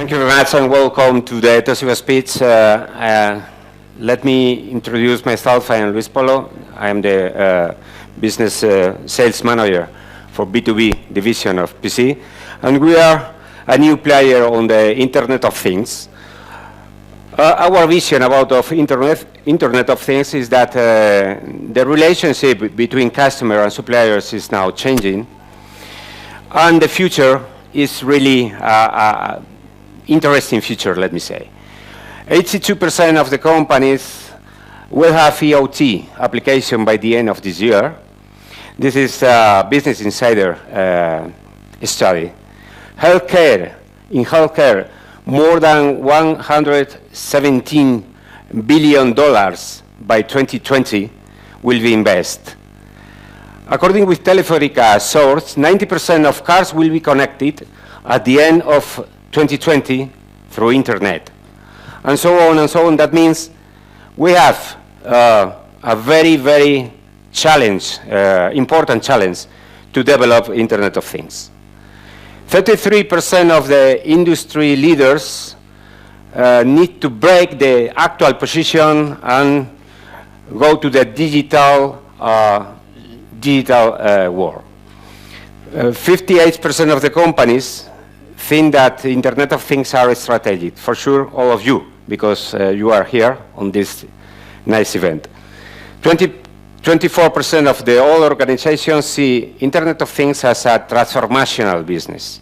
Thank you very much and welcome to the TOSHIBA speech. Let me introduce myself. I am Luis Polo. I am the business sales manager for B2B division of PC. And we are a new player on the Internet of Things. Our vision about Internet of Things is that the relationship between customer and suppliers is now changing. And the future is really interesting future, let me say. 82% of the companies will have IoT application by the end of this year. This is a Business Insider study. In healthcare, more than $117 billion by 2020 will be invested. According with Telefónica source, 90% of cars will be connected at the end of 2020 through internet. And so on and so on. That means we have a very, very important challenge to develop Internet of Things. 33% of the industry leaders need to break the actual position and go to the digital world. 58% of the companies think that the Internet of Things are strategic. For sure, all of you, because you are here on this nice event. 24% of the all organizations see Internet of Things as a transformational business.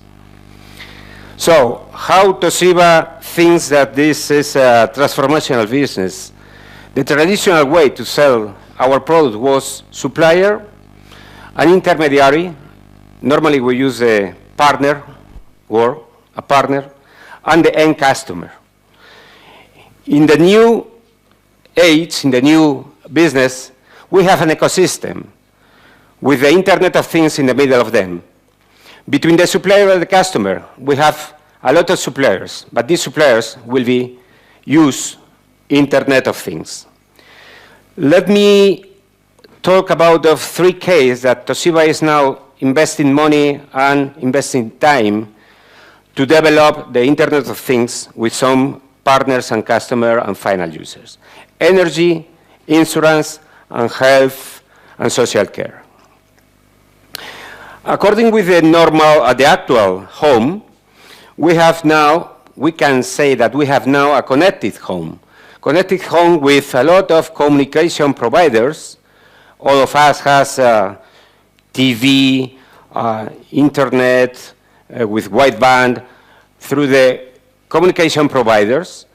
So, how TOSHIBA thinks that this is a transformational business? The traditional way to sell our product was supplier, an intermediary. Normally we use a partner, or a partner, and the end customer. In the new age, in the new business, we have an ecosystem with the Internet of Things in the middle of them. Between the supplier and the customer, we have a lot of suppliers, but these suppliers will be use Internet of Things. Let me talk about the three cases that TOSHIBA is now investing money and investing time to develop the Internet of Things with some partners and customer and final users. Energy, insurance, and health and social care. According with the actual home, we can say that we have now a connected home. Connected home with a lot of communication providers. All of us has TV, internet, with wideband through the communication providers.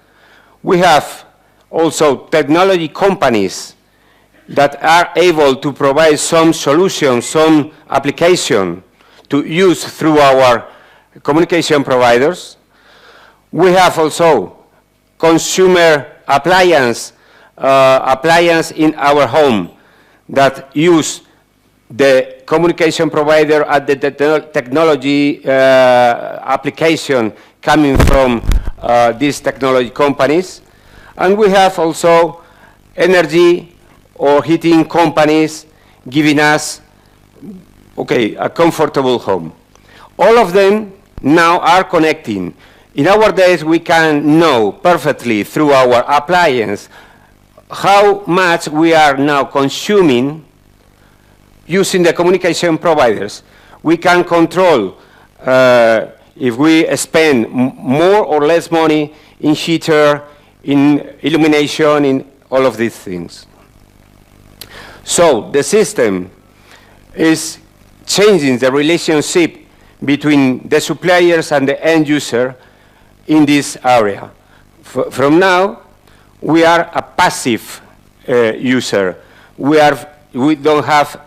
We have also technology companies that are able to provide some solutions, some application to use through our communication providers. We have also consumer appliance in our home that use the communication provider at the technology application coming from these technology companies. And we have also energy or heating companies giving us, a comfortable home. All of them now are connecting. In our days, we can know perfectly through our appliance how much we are now consuming using the communication providers. We can control if we spend more or less money in heater, in illumination, in all of these things. So the system is changing the relationship between the suppliers and the end user in this area. From now, we are a passive user. We don't have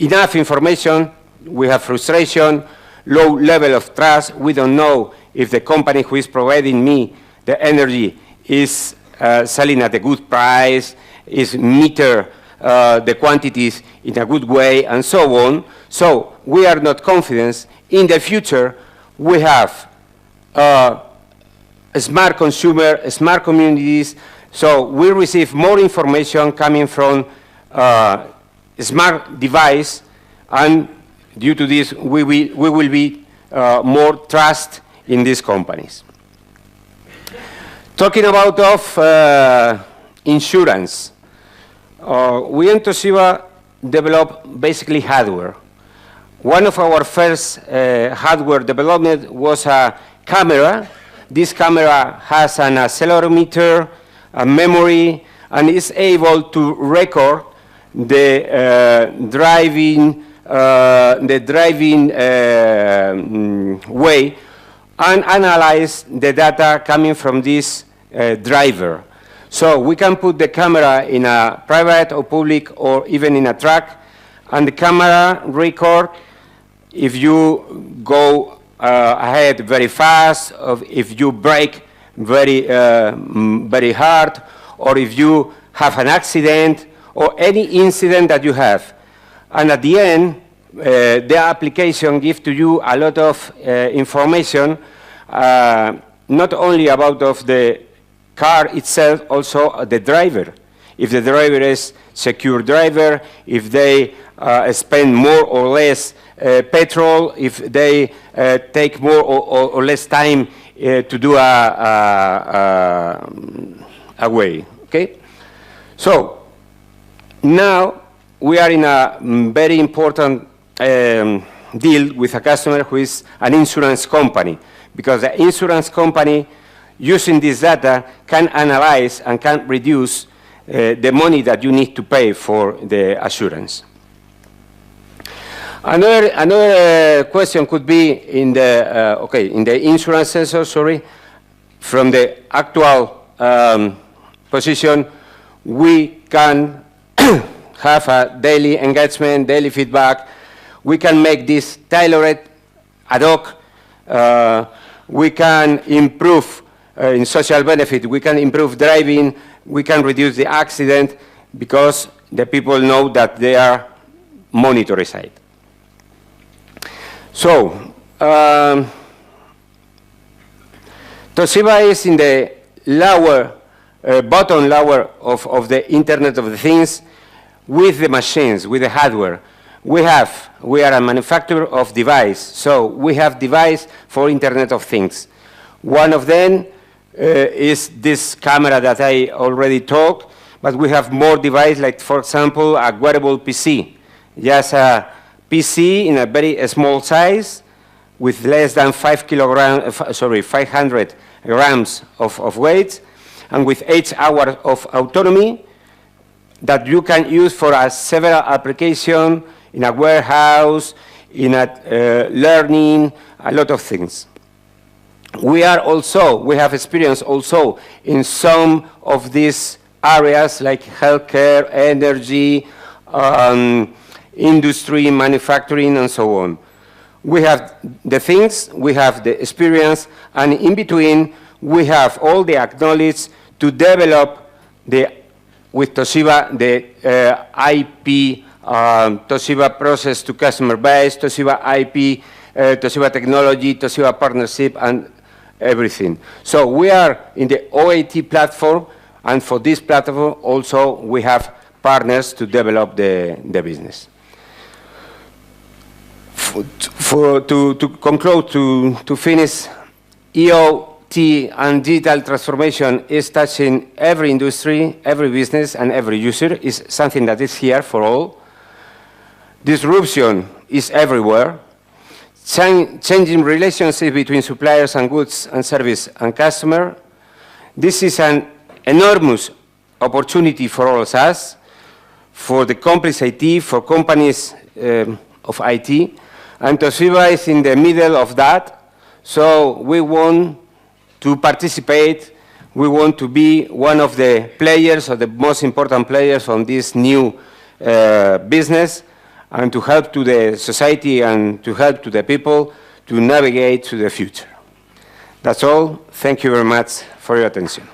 enough information, we have frustration, low level of trust. We don't know if the company who is providing me the energy is selling at a good price, is meter the quantities in a good way, and so on. So we are not confident. In the future, we have a smart consumer, smart communities, so we receive more information coming from smart device, and due to this, we will be more trust in these companies. Talking about insurance, we in Toshiba develop basically hardware. One of our first hardware development was a camera. This camera has an accelerometer, a memory, and is able to record the driving way and analyze the data coming from this driver. So we can put the camera in a private or public or even in a truck, and the camera record if you go ahead very fast, or if you brake very hard, or if you have an accident, or any incident that you have. And at the end, the application gives to you a lot of information, not only about the car itself, also the driver. If the driver is secure driver, if they spend more or less petrol, if they take more or less time to do a way, okay? So now we are in a very important deal with a customer who is an insurance company, because the insurance company using this data can analyze and can reduce the money that you need to pay for the assurance. Another question could be in the in the insurance sensor, sorry, from the actual position, we can have a daily engagement, daily feedback. We can make this tailored ad hoc. We can improve in social benefit. We can improve driving. We can reduce the accident because the people know that they are monitored. So, Toshiba is in the lower, bottom lower of the Internet of the Things with the machines, with the hardware. We are a manufacturer of device, so we have device for Internet of Things. One of them is this camera that I already talked, but we have more devices, like, for example, a wearable PC. Just a PC in a very small size with less than 500 grams of weight, and with 8 hours of autonomy that you can use for several applications in a warehouse, in a learning, a lot of things. We have experience also in some of these areas like healthcare, energy, industry, manufacturing, and so on. We have the things, we have the experience, and in between, we have all the acknowledge to develop with Toshiba the IP, Toshiba process to customer base, Toshiba IP, Toshiba technology, Toshiba partnership, and everything. So we are in the OAT platform, and for this platform also we have partners to develop the business. To conclude, to finish, IoT and digital transformation is touching every industry, every business, and every user. Is something that is here for all. Disruption is everywhere. Changing relationship between suppliers and goods and service and customer. This is an enormous opportunity for all of us, for the complex IT, for companies of IT, and Toshiba is in the middle of that. So we want to participate. We want to be one of the players, or the most important players on this new business, and to help to the society and to help to the people to navigate to the future. That's all. Thank you very much for your attention.